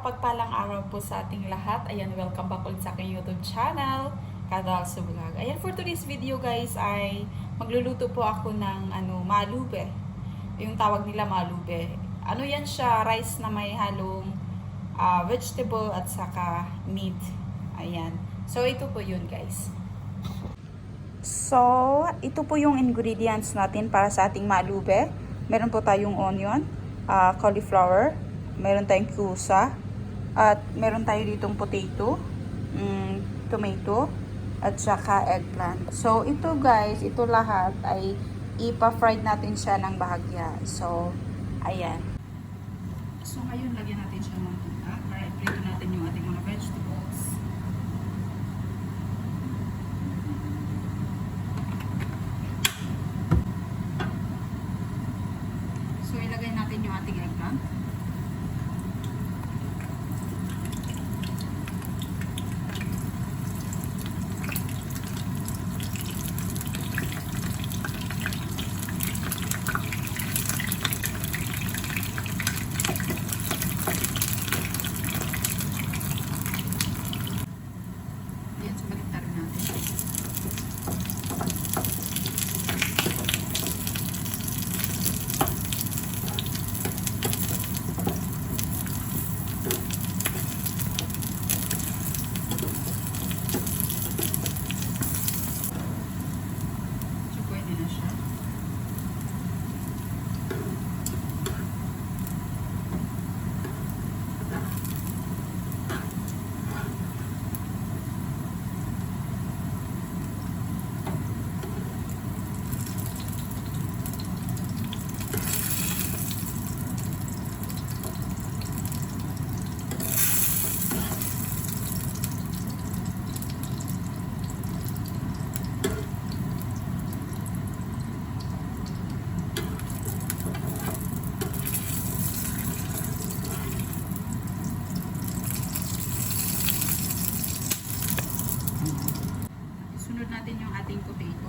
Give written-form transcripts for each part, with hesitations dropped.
mapagpalang araw po sa ating lahat. Ayan, welcome back ulit sa aking YouTube channel, Kadalso Vlog. Ayan, for today's video guys ay magluluto po ako ng malube. Yung tawag nila malube. Ano yan siya, rice na may halong vegetable at saka meat. Ayan. So, ito po yun guys. So, ito po yung ingredients natin para sa ating malube. Meron po tayong onion, cauliflower, meron tayong kusa, at meron tayo ditong potato, tomato, at saka eggplant. So, ito guys, ito lahat ay ipa-fried natin siya ng bahagya. So, ayan. So, ngayon, lagyan natin siya ng mantika para i-prito natin yung ating mga vegetables. So, ilagay natin yung ating eggplant. Ayan, so baliktad natin. So, pwede na siya. Sunod natin yung ating potato.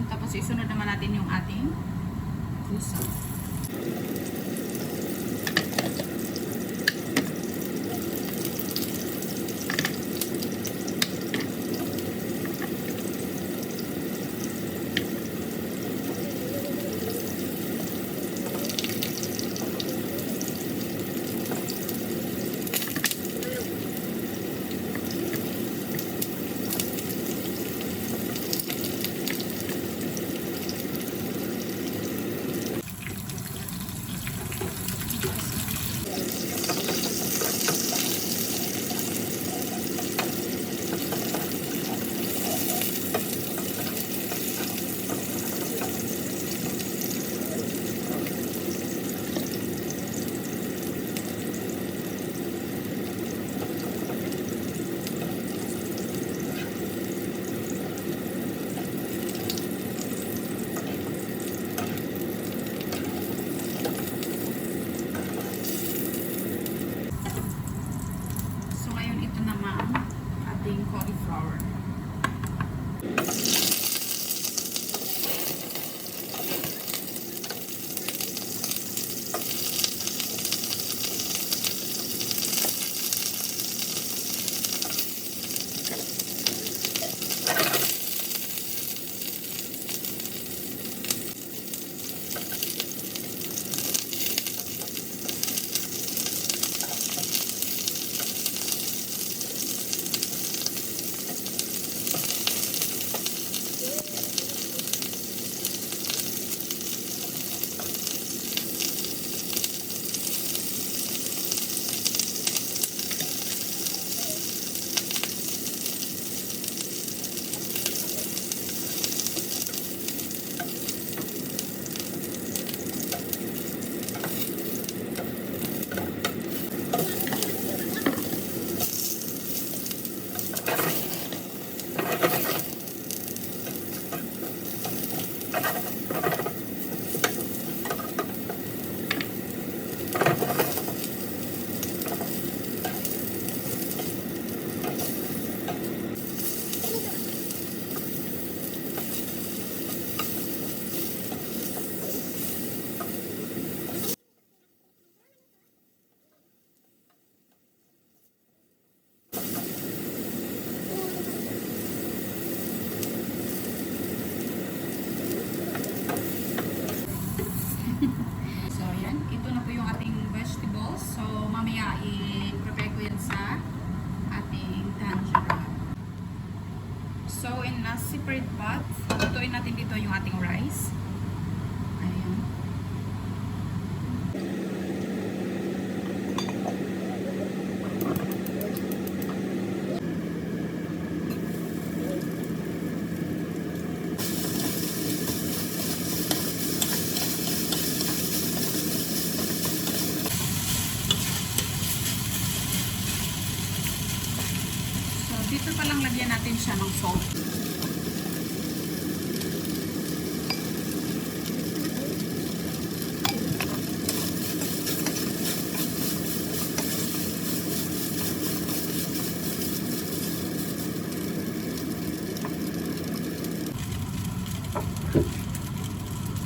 Tapos isunod naman natin yung ating kusa. Cauliflower. So, yan. Ito na po yung ating vegetables. So, mamaya i-prepare ko yan sa ating tanjura. So, in a separate pot, lutuin natin dito yung ating rice. Ayan. Dito pa lang lagyan natin siya ng salt.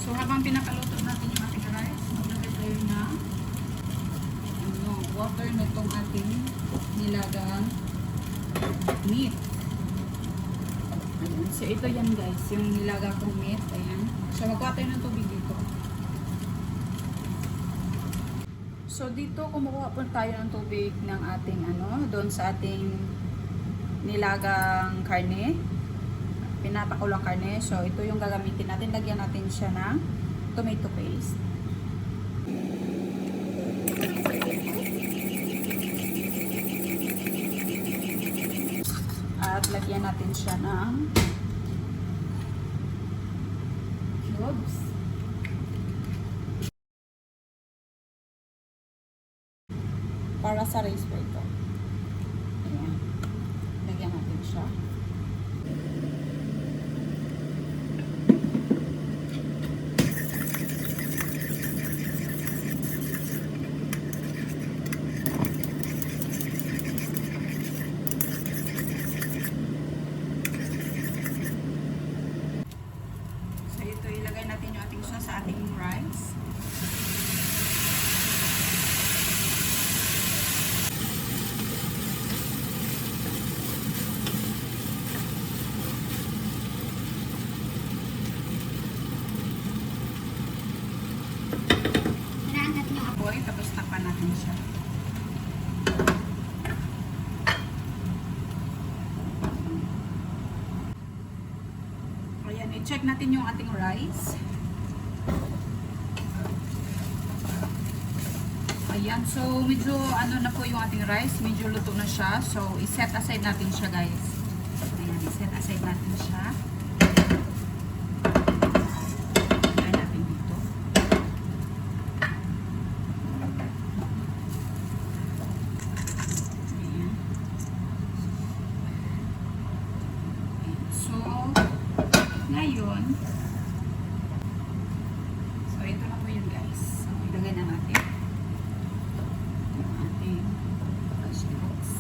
So habang pinapaluto natin yung ating rice, maglagay tayo na water nitong ating nilagang meat. Ayan. So, ito yan guys. Yung nilaga kong meat. Ayan. So, magkuha tayo ng tubig dito. So, dito kumukuha po tayo ng tubig ng ating doon sa ating nilagang karne. Pinapakulang karne. So, ito yung gagamitin natin. Lagyan natin siya ng tomato paste. At lagyan natin siya ng cloves. Para sa rice po ito. Ayan. Lagyan natin siya. Ilagay natin yung ating sauce sa ating rice. Hinaan natin yung apoy, tapos tapan natin siya. Ayan, i-check natin yung ating rice. Ayan, so medyo na po yung ating rice, medyo luto na siya. So, i-set aside natin siya guys. Ayan, i-set aside natin siya. Ayan natin dito. Ayan. So, ngayon, so ito na po yun guys. So, ilagay na natin yung ating vegetables.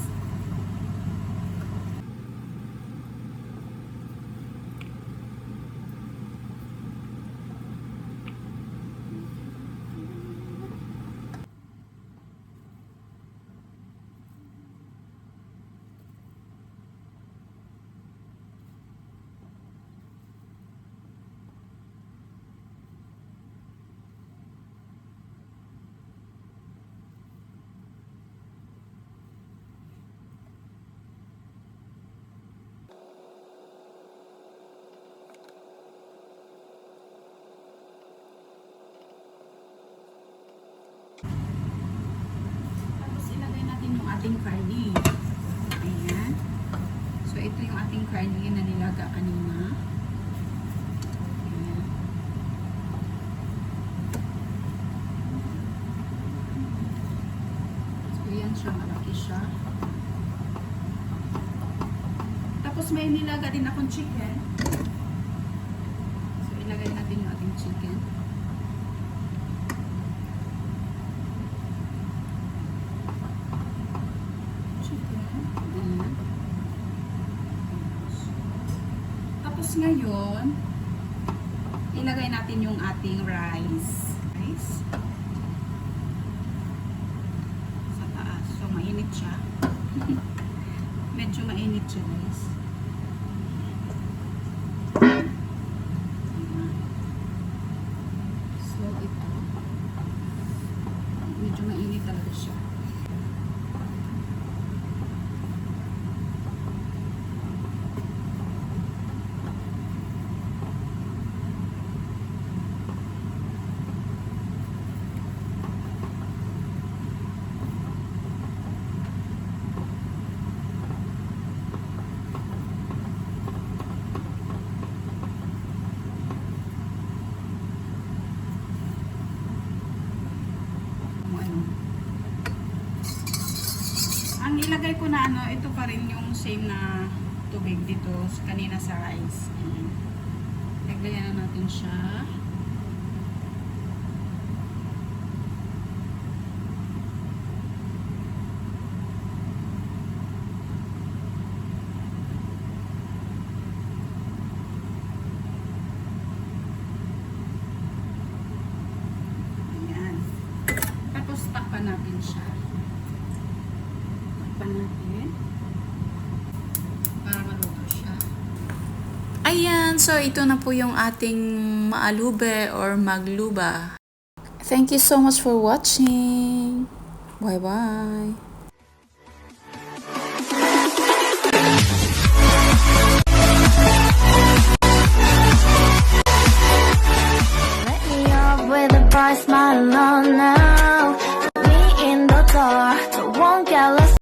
Tapos may nilaga din akong chicken. So ilagay natin yung ating chicken. Ayan. Tapos ngayon, ilagay natin yung ating rice. Sa taas. So mainit siya. Medyo mainit siya, guys. So ito. Medyo mainit talaga siya. Ang ilagay ko na ito pa rin yung same na tubig dito kanina sa rice. Lagyan na natin siya. Ayan. Tapos takpan natin siya. Natin para maluto siya. Ayan, so ito na po yung ating maalube or magluba. Thank you so much for watching. Bye bye.